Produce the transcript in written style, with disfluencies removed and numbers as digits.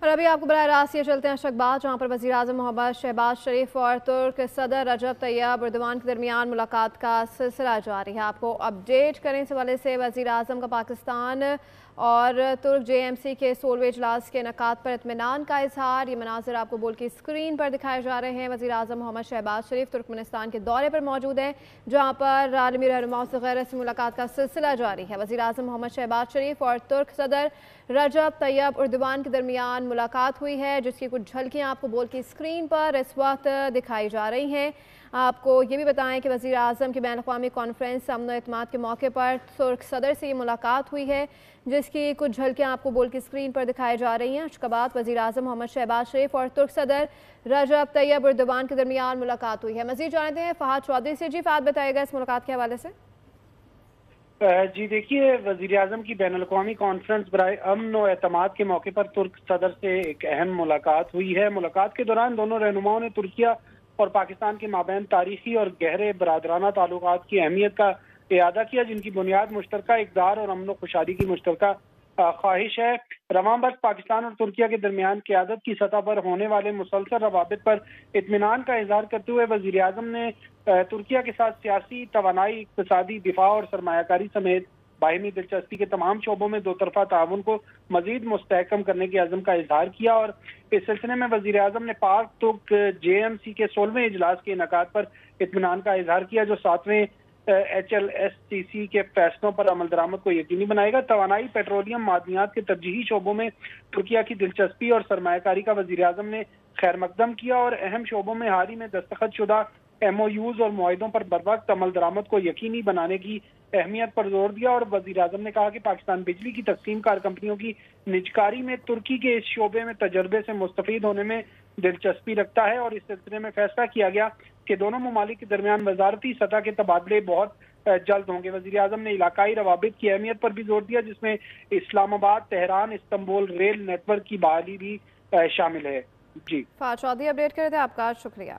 اور ابھی آپ کو براہ راست یہ چلتے ہیں اشرقباد، جہاں پر وزیراعظم محمد شہباز شریف اور ترک صدر رجب طیب اردوان کے درمیان ملاقات کا سلسلہ جاری ہے۔ آپ کو اپڈیٹ کرنے اس حوالے سے وزیراعظم کا پاکستان اور ترک جے ایم سی کے 16ویں اجلاس کے انعقاد پر اطمینان کا اظہار۔ یہ مناظر آپ کو بول کی اسکرین پر دکھائے جا رہے ہیں۔ وزیراعظم محمد شہباز شریف ترکمنستان کے دورے پر موجود ہیں، جہاں پر عالمی رہنماؤں سے غیر رسمی ملاقات کا سلسلہ جاری ہے۔ وزیراعظم محمد شہباز شریف اور ترک صدر رجب طیب اردوان کے درمیان ملاقات ہوئی ہے، جس کی کچھ جھلکیاں آپ کو بول کی اسکرین پر اس وقت دکھائی جا رہی ہیں۔ آپ کو یہ بھی بتائیں کہ وزیر اعظم کی بین الاقوامی کانفرنس امن و اعتماد کے موقع پر ترک صدر سے یہ ملاقات ہوئی ہے، جس کی کچھ جھلکیاں آپ کو بول کی اسکرین پر دکھائی جا رہی ہیں۔ اشرقباد وزیر اعظم محمد شہباز شریف اور ترک صدر رجب طیب اردوان کے درمیان ملاقات ہوئی ہے۔ مزید جانتے ہیں فہد چودھری سے۔ جی فہد، بتائے گا اس ملاقات کے حوالے سے۔ جی دیکھیے، وزیراعظم کی بین الاقوامی کانفرنس برائے امن و اعتماد کے موقع پر ترک صدر سے ایک اہم ملاقات ہوئی ہے۔ ملاقات کے دوران دونوں رہنماؤں نے ترکیہ اور پاکستان کے مابین تاریخی اور گہرے برادرانہ تعلقات کی اہمیت کا اعادہ کیا، جن کی بنیاد مشترکہ اقدار اور امن و خوشحالی کی مشترکہ خواہش ہے۔ رواں برس پاکستان اور ترکیہ کے درمیان قیادت کی سطح پر ہونے والے مسلسل روابط پر اطمینان کا اظہار کرتے ہوئے وزیر اعظم نے ترکیہ کے ساتھ سیاسی، توانائی، اقتصادی، دفاع اور سرمایہ کاری سمیت باہمی دلچسپی کے تمام شعبوں میں دو طرفہ تعاون کو مزید مستحکم کرنے کے عزم کا اظہار کیا، اور اس سلسلے میں وزیر اعظم نے پاک ترک جے ایم سی کے 16ویں اجلاس کے انعقاد پر اطمینان کا اظہار کیا، جو 7ویں ایچ ایل ایس سی سی کے فیصلوں پر عمل درآمد کو یقینی بنائے گا۔ توانائی، پیٹرولیم، معدنیات کے ترجیحی شعبوں میں ترکیہ کی دلچسپی اور سرمایہ کاری کا وزیر اعظم نے خیر مقدم کیا، اور اہم شعبوں میں حال ہی میں دستخط شدہ ایم او یوز اور معاہدوں پر بروقت عمل درآمد کو یقینی بنانے کی اہمیت پر زور دیا۔ اور وزیر اعظم نے کہا کہ پاکستان بجلی کی تقسیم کار کمپنیوں کی نجکاری میں ترکی کے اس شعبے میں تجربے سے مستفید ہونے میں دلچسپی رکھتا ہے، اور اس سلسلے میں فیصلہ کیا گیا کہ دونوں ممالک کے درمیان وزارتی سطح کے تبادلے بہت جلد ہوں گے۔ وزیر اعظم نے علاقائی روابط کی اہمیت پر بھی زور دیا، جس میں Islamabad, Tehran, Istanbul rail network کی بحالی بھی شامل ہے۔ جی فہد چودھری اپڈیٹ کر رہے تھے، آپ کا شکریہ۔